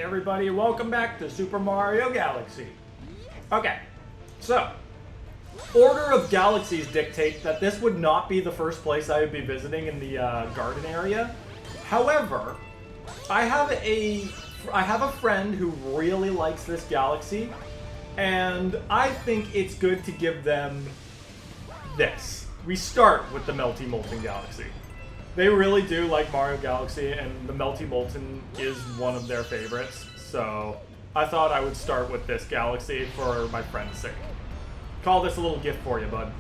everybody, welcome back to Super Mario Galaxy. Okay, so, order of galaxies dictate that this would not be the first place I would be visiting in the garden area. However, I have a friend who really likes this galaxy, and I think it's good to give them this. We start with the Melty Molten Galaxy. They really do like Mario Galaxy, and the Melty Molten is one of their favorites, so I thought I would start with this galaxy for my friend's sake. Call this a little gift for you, bud.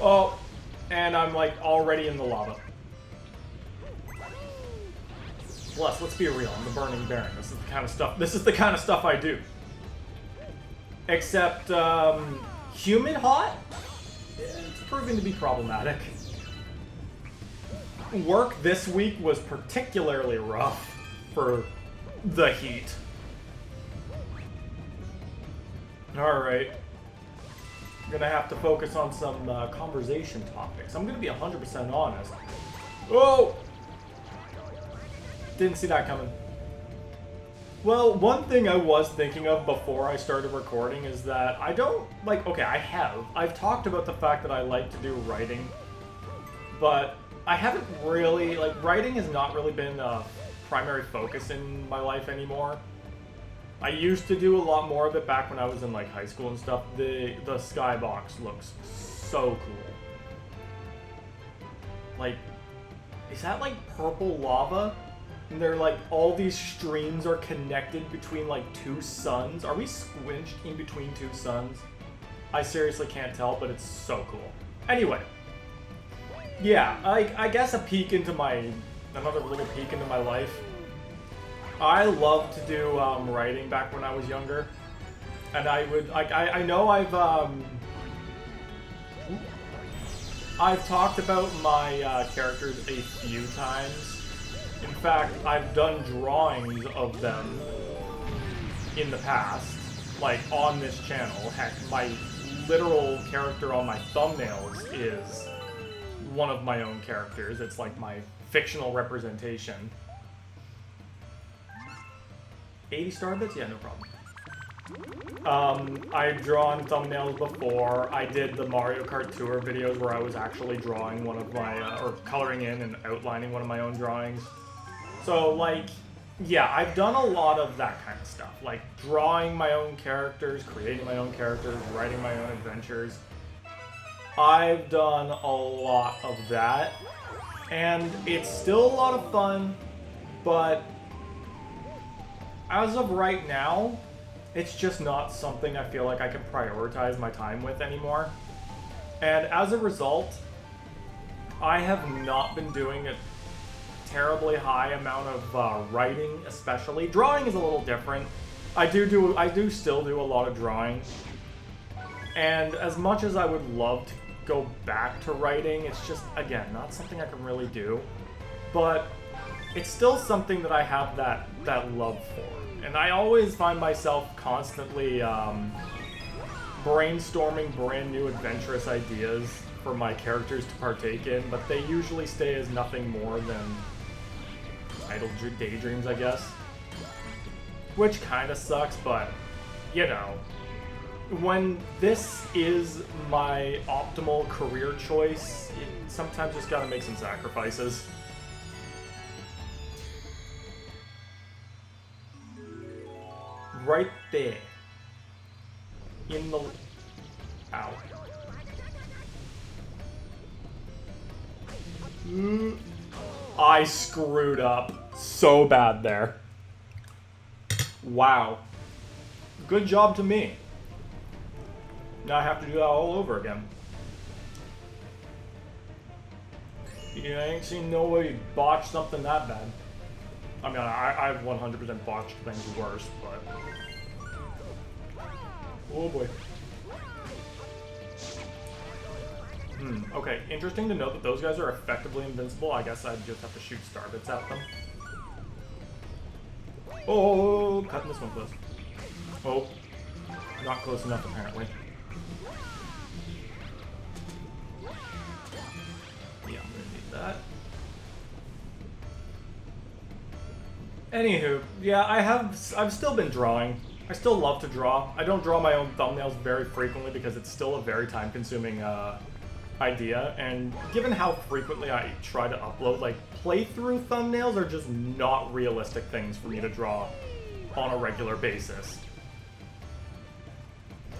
Oh, and I'm like already in the lava. Plus, let's be real, I'm the Burning Baron. This is the kind of stuff I do. Except, humid hot? It's proving to be problematic. Work this week was particularly rough for the heat. Alright. I'm gonna have to focus on some conversation topics. I'm gonna be 100% honest. Oh! Didn't see that coming. Well, one thing I was thinking of before I started recording is that I don't, like, okay, I've talked about the fact that I like to do writing, but I haven't really, like, writing has not really been a primary focus in my life anymore. I used to do a lot more of it back when I was in, like, high school and stuff. The skybox looks so cool. Like, is that, like, purple lava? And they're, like, all these streams are connected between, like, two suns. Are we squinched in between two suns? I seriously can't tell, but it's so cool. Anyway. Yeah, I guess another little peek into my life. I loved to do writing back when I was younger, and I know I've talked about my characters a few times. In fact, I've done drawings of them in the past, like on this channel. Heck, my literal character on my thumbnails is one of my own characters. It's like my fictional representation. 80 star bits? Yeah, no problem. I've drawn thumbnails before. I did the Mario Kart Tour videos where I was actually drawing one of my, or coloring in and outlining one of my own drawings. So, like, yeah, I've done a lot of that kind of stuff. Like, drawing my own characters, creating my own characters, writing my own adventures. I've done a lot of that, and it's still a lot of fun, but as of right now, it's just not something I feel like I can prioritize my time with anymore. And as a result, I have not been doing a terribly high amount of writing, especially. Drawing is a little different. I do still do a lot of drawing, and as much as I would love to go back to writing, it's just, again, not something I can really do. But it's still something that I have that love for. And I always find myself constantly brainstorming brand new adventurous ideas for my characters to partake in, but they usually stay as nothing more than idle daydreams, I guess. Which kind of sucks, but, you know, when this is my optimal career choice, you sometimes just gotta make some sacrifices. Right there. In the... Ow. I screwed up so bad there. Wow. Good job to me. Now I have to do that all over again. Yeah, I ain't seen nobody botch something that bad. I mean, I've 100% botched things worse, but... Oh boy. Okay, interesting to note that those guys are effectively invincible. I guess I'd just have to shoot star bits at them. Oh, cutting this one close. Oh, not close enough apparently. Yeah, I'm gonna need that. Anywho, yeah, I've still been drawing. I still love to draw. I don't draw my own thumbnails very frequently because it's still a very time-consuming idea, and given how frequently I try to upload, like, playthrough thumbnails are just not realistic things for me to draw on a regular basis.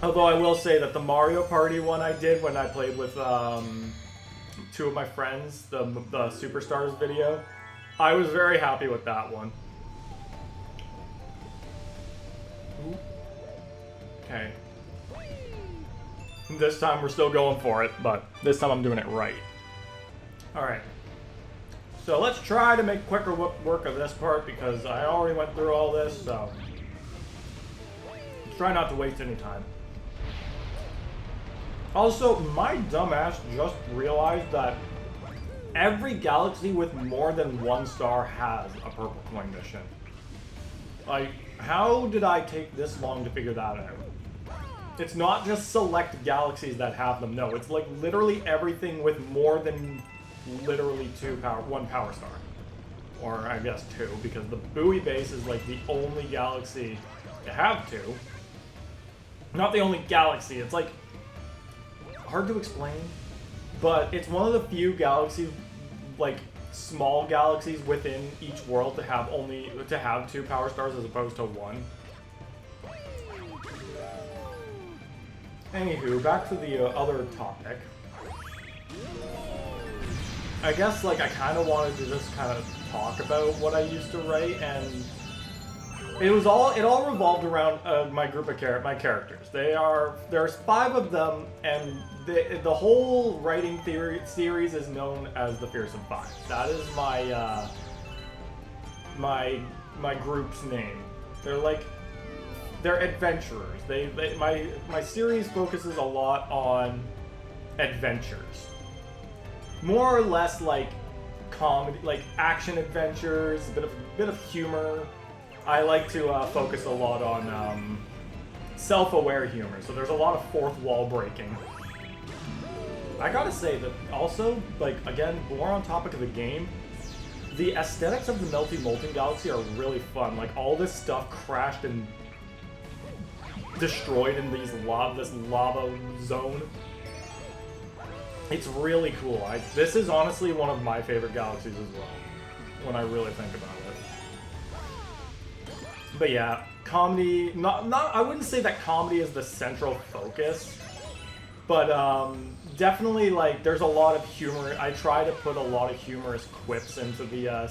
Although I will say that the Mario Party one I did when I played with two of my friends, the Superstars video, I was very happy with that one. Okay. This time we're still going for it, but this time I'm doing it right. Alright. So let's try to make quicker work of this part because I already went through all this, so let's try not to waste any time. Also, my dumbass just realized that every galaxy with more than 1 star has a purple coin mission. Like, how did I take this long to figure that out? It's not just select galaxies that have them, no. It's like literally everything with more than literally 1 power star. Or I guess 2, because the buoy base is like the only galaxy to have 2. Not the only galaxy, it's like hard to explain, but it's one of the few galaxies, like small galaxies within each world to have 2 power stars as opposed to 1. Anywho, back to the other topic. I guess, like, I kind of wanted to just kind of talk about what I used to write, and it all revolved around my group of my characters. There's 5 of them, and the whole writing series is known as the Fearsome 5. That is my group's name. They're adventurers. My series focuses a lot on adventures. More or less like comedy, like action adventures, a bit of humor. I like to focus a lot on self-aware humor, so there's a lot of fourth wall breaking. I gotta say that also, like, again, more on topic of the game, the aesthetics of the Melty Molten Galaxy are really fun. Like, all this stuff crashed and destroyed in this lava zone. It's really cool. This is honestly one of my favorite galaxies as well, when I really think about it. But yeah, comedy, I wouldn't say that comedy is the central focus, but definitely, like, there's a lot of humor. I try to put a lot of humorous quips into the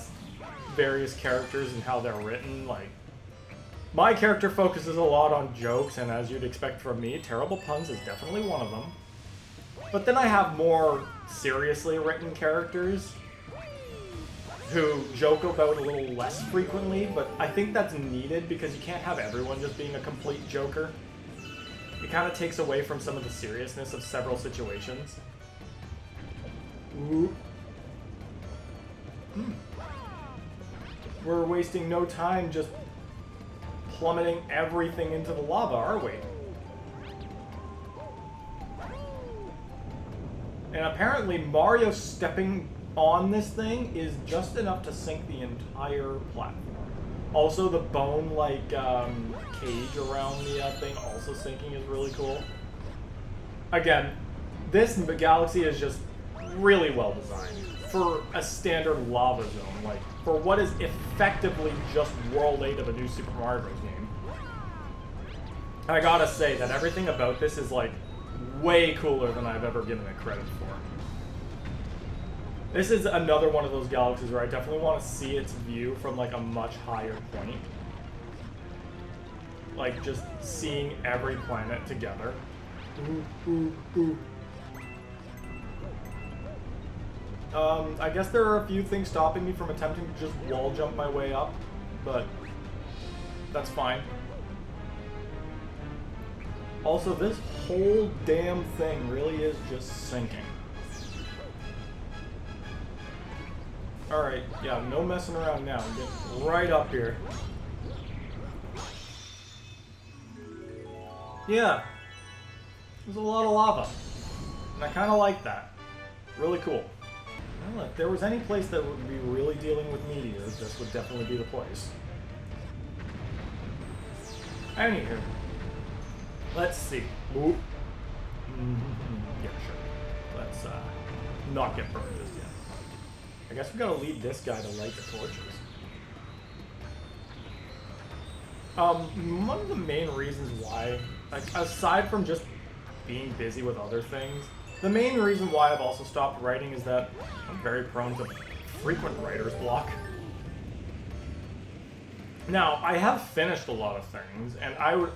various characters and how they're written. Like, my character focuses a lot on jokes, and as you'd expect from me, terrible puns is definitely one of them. But then I have more seriously written characters who joke about a little less frequently, but I think that's needed because you can't have everyone just being a complete joker. It kind of takes away from some of the seriousness of several situations. Ooh. We're wasting no time just plummeting everything into the lava, are we? And apparently Mario stepping on this thing is just enough to sink the entire platform. Also, the bone-like cage around the thing also sinking is really cool. Again, this galaxy is just really well designed for a standard lava zone. Like, for what is effectively just World 8 of a new Super Mario Bros. Game. I gotta say that everything about this is, like, way cooler than I've ever given it credit for. This is another one of those galaxies where I definitely want to see its view from, like, a much higher point. Like, just seeing every planet together. I guess there are a few things stopping me from attempting to just wall jump my way up, but that's fine. Also, this whole damn thing really is just sinking. Alright, yeah, no messing around now. Get right up here. Yeah. There's a lot of lava. And I kind of like that. Really cool. Well, if there was any place that would be really dealing with meteors, this would definitely be the place. Anywho, let's see. Ooh. Yeah, sure. Let's not get burned just yet. I guess we gotta leave this guy to light the torches. One of the main reasons why, like, aside from just being busy with other things, the main reason why I've also stopped writing is that I'm very prone to frequent writer's block. Now, I have finished a lot of things, and I would...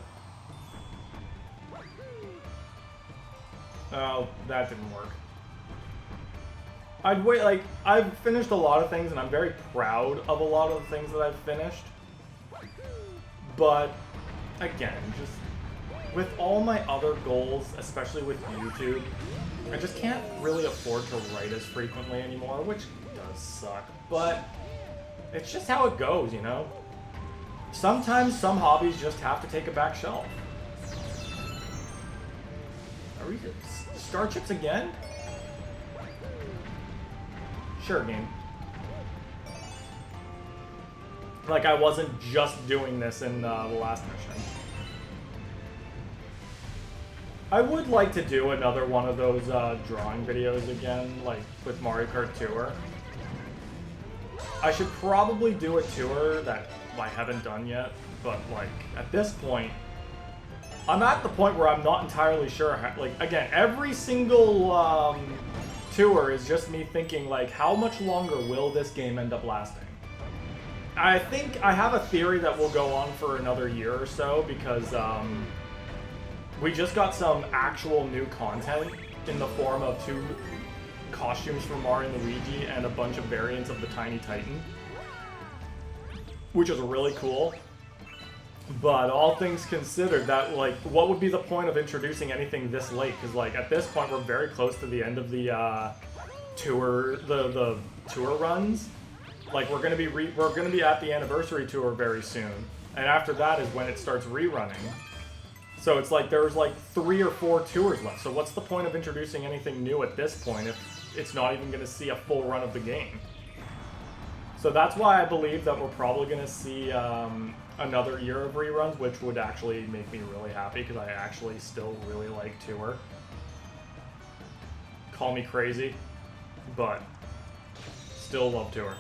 Oh, that didn't work. I've finished a lot of things, and I'm very proud of a lot of the things that I've finished. But, again, just with all my other goals, especially with YouTube, I just can't really afford to write as frequently anymore, which does suck. But it's just how it goes, you know? Sometimes some hobbies just have to take a back shelf. Are we good? Star chips again? Sure, game. Like I wasn't just doing this in the last mission. I would like to do another one of those drawing videos again, like with Mario Kart Tour. I should probably do a tour that I haven't done yet, but like at this point, I'm at the point where I'm not entirely sure how, like, again, every single tour is just me thinking, like, how much longer will this game end up lasting? I think I have a theory that will go on for another year or so, because we just got some actual new content in the form of 2 costumes from Mario and Luigi and a bunch of variants of the Tiny Titan, which is really cool. But all things considered, that, like, what would be the point of introducing anything this late? Because, like, at this point, we're very close to the end of the tour, the tour runs. Like, we're gonna be at the anniversary tour very soon, and after that is when it starts rerunning. So it's like there's like 3 or 4 tours left. So what's the point of introducing anything new at this point if it's not even gonna see a full run of the game? So that's why I believe that we're probably gonna see another year of reruns, which would actually make me really happy because I actually still really like Tour. Call me crazy, but still love Tour.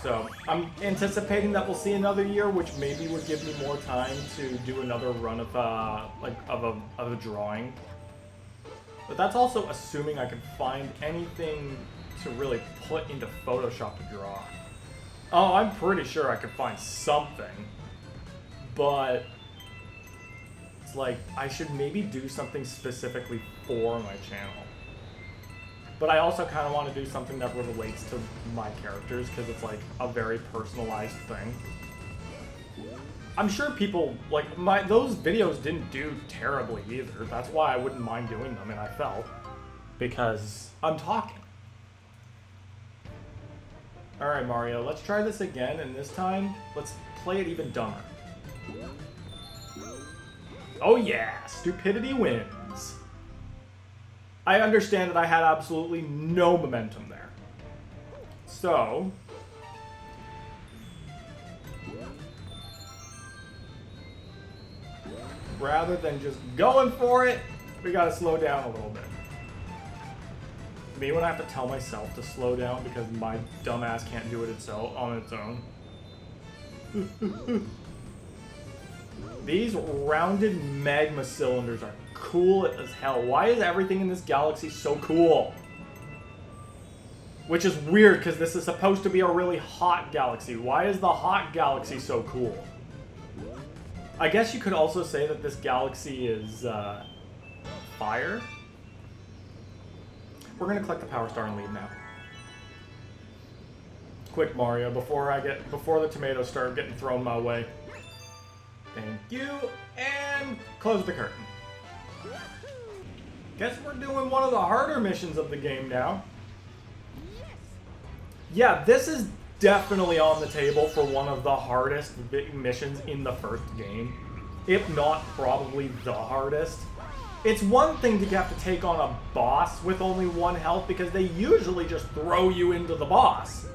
So I'm anticipating that we'll see another year, which maybe would give me more time to do another run of a drawing. But that's also assuming I can find anything to really put into Photoshop to draw. Oh, I'm pretty sure I could find something, but it's like I should maybe do something specifically for my channel. But I also kind of want to do something that relates to my characters because it's like a very personalized thing. I'm sure people, like, those videos didn't do terribly either. That's why I wouldn't mind doing them, and I felt, because I'm talking. Alright, Mario, let's try this again, and this time, let's play it even dumber. Oh yeah, stupidity wins. I understand that I had absolutely no momentum there. So... rather than just going for it, we gotta slow down a little bit. Me when I have to tell myself to slow down because my dumb ass can't do it on its own. These rounded magma cylinders are cool as hell. Why is everything in this galaxy so cool? Which is weird because this is supposed to be a really hot galaxy. Why is the hot galaxy so cool? I guess you could also say that this galaxy is fire. We're gonna collect the power star and leave now. Quick, Mario, before the tomatoes start getting thrown my way. Thank you, and close the curtain. Guess we're doing one of the harder missions of the game now. Yeah, this is definitely on the table for one of the hardest missions in the first game, if not probably the hardest. It's one thing to have to take on a boss with only 1 health because they usually just throw you into the boss.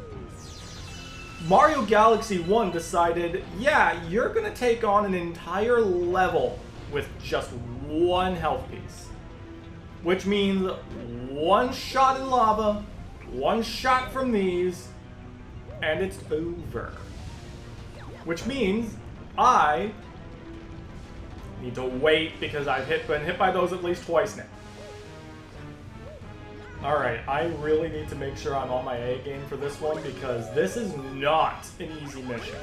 Mario Galaxy 1 decided, yeah, you're going to take on an entire level with just one health piece. Which means one shot in lava, one shot from these, and it's over. Which means I need to wait because I've been hit by those at least twice now. Alright, I really need to make sure I'm on my A game for this one because this is not an easy mission.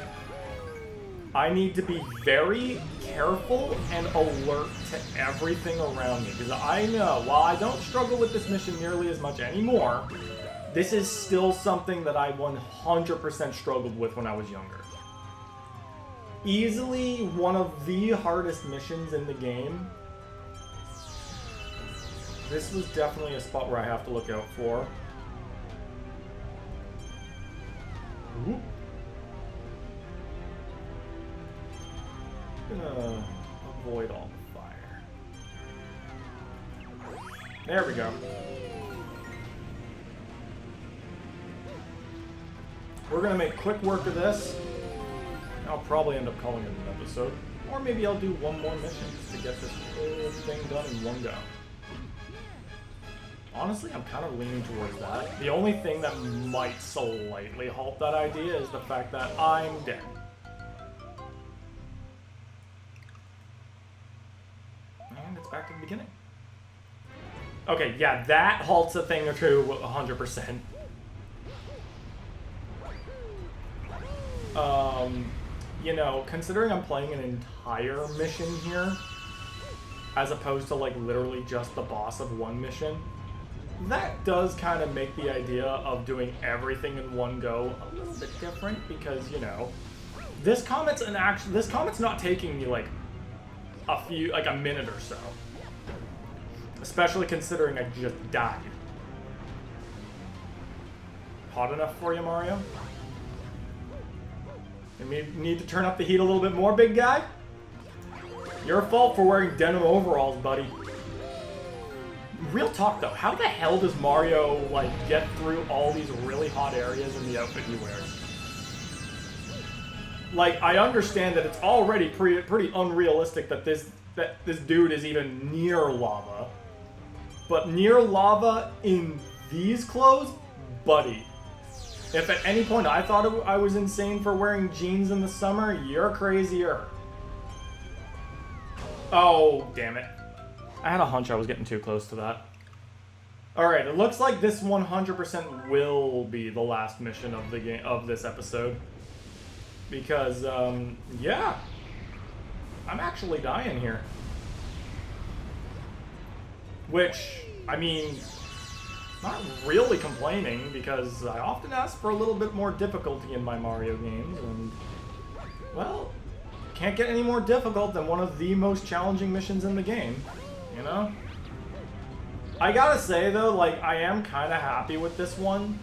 I need to be very careful and alert to everything around me because I know, while I don't struggle with this mission nearly as much anymore, this is still something that I 100% struggled with when I was younger. Easily one of the hardest missions in the game. This was definitely a spot where I have to look out for. Ooh. Gonna avoid all the fire. There we go. We're gonna make quick work of this. I'll probably end up calling it an episode. Or maybe I'll do one more mission just to get this whole thing done in one go. Honestly, I'm kind of leaning towards that. The only thing that might slightly halt that idea is the fact that I'm dead. And it's back to the beginning. Okay, yeah, that halts a thing or two 100%. You know, considering I'm playing an entire mission here, as opposed to like literally just the boss of one mission, that does kind of make the idea of doing everything in one go a little bit different because, you know, this comet's not taking me like a minute or so. Especially considering I just died. Hot enough for you, Mario? You need to turn up the heat a little bit more, big guy? Your fault for wearing denim overalls, buddy. Real talk though, how the hell does Mario like get through all these really hot areas in the outfit he wears? Like, I understand that it's already pretty unrealistic that this dude is even near lava. But near lava in these clothes? Buddy. If at any point I thought I was insane for wearing jeans in the summer, you're crazier. Oh, damn it. I had a hunch I was getting too close to that. Alright, it looks like this 100% will be the last mission of the game of this episode. Because, yeah. I'm actually dying here. Which, I mean, not really complaining, because I often ask for a little bit more difficulty in my Mario games, and, well, can't get any more difficult than one of the most challenging missions in the game, you know? I gotta say, though, like, I am kind of happy with this one.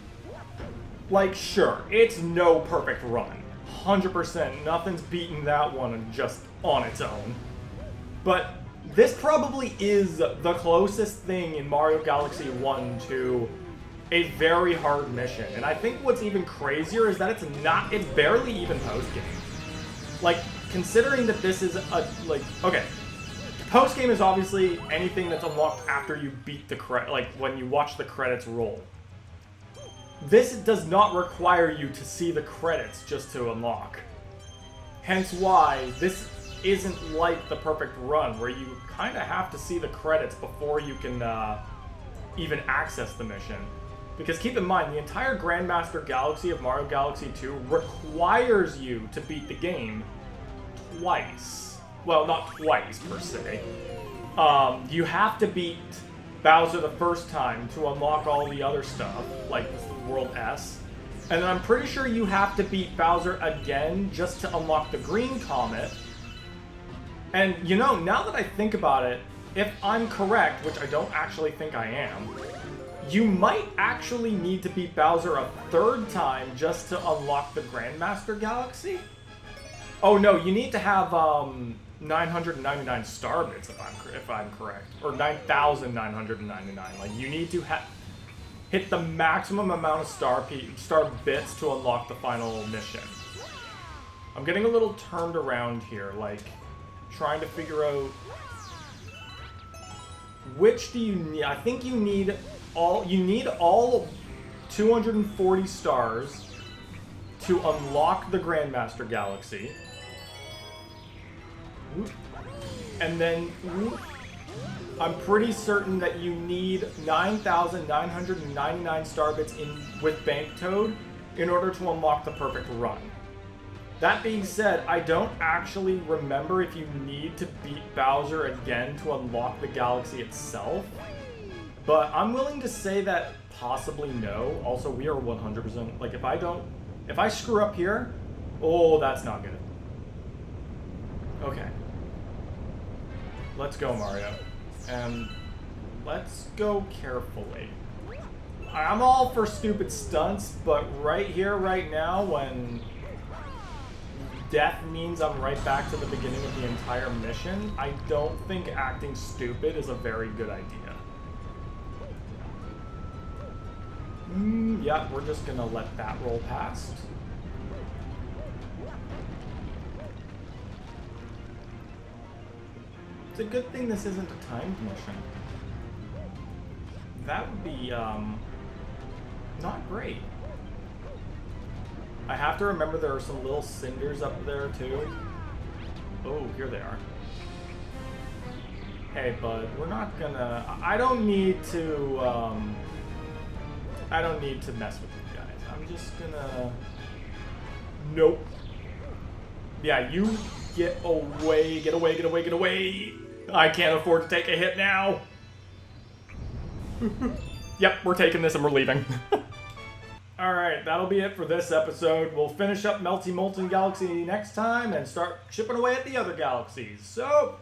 Like, sure, it's no perfect run. 100%, nothing's beating that one just on its own. But this probably is the closest thing in Mario Galaxy 1 to a very hard mission. And I think what's even crazier is that it's barely even post-game. Like, considering that this is okay, post-game is obviously anything that's unlocked after you beat the when you watch the credits roll. This does not require you to see the credits just to unlock. Hence why this isn't like the perfect run, where you kind of have to see the credits before you can even access the mission. Because keep in mind, the entire Grandmaster Galaxy of Mario Galaxy 2 requires you to beat the game twice. Well, not twice, per se. You have to beat Bowser the first time to unlock all the other stuff, like World S. And then I'm pretty sure you have to beat Bowser again just to unlock the Green Comet. And, you know, now that I think about it, if I'm correct, which I don't actually think I am, you might actually need to beat Bowser a third time just to unlock the Grandmaster Galaxy? Oh no, you need to have 999 star bits if I'm correct, or 9,999. Like, you need to have. hit the maximum amount of star bits to unlock the final mission. I'm getting a little turned around here, like trying to figure out which do you need. I think you need all 240 stars to unlock the Grandmaster Galaxy. And then I'm pretty certain that you need 9,999 star bits with Bank Toad in order to unlock the perfect run. That being said, I don't actually remember if you need to beat Bowser again to unlock the galaxy itself, but I'm willing to say that possibly no. Also, we are 100%, like if I screw up here, oh, that's not good. Okay. Let's go, Mario. And let's go carefully. I'm all for stupid stunts, but right here, right now, when death means I'm right back to the beginning of the entire mission, I don't think acting stupid is a very good idea. Yeah, we're just gonna let that roll past. It's a good thing this isn't a timed mission. That would be, not great. I have to remember there are some little cinders up there, too. Oh, here they are. Hey, bud, we're not gonna... I don't need to mess with you guys. I'm just gonna... Nope. Yeah, you get away, get away, get away, get away! I can't afford to take a hit now! Yep, we're taking this and we're leaving. Alright, that'll be it for this episode. We'll finish up Melty Molten Galaxy next time and start chipping away at the other galaxies. So,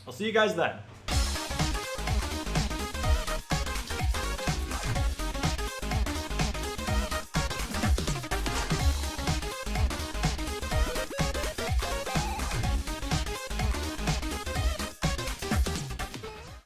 I'll see you guys then.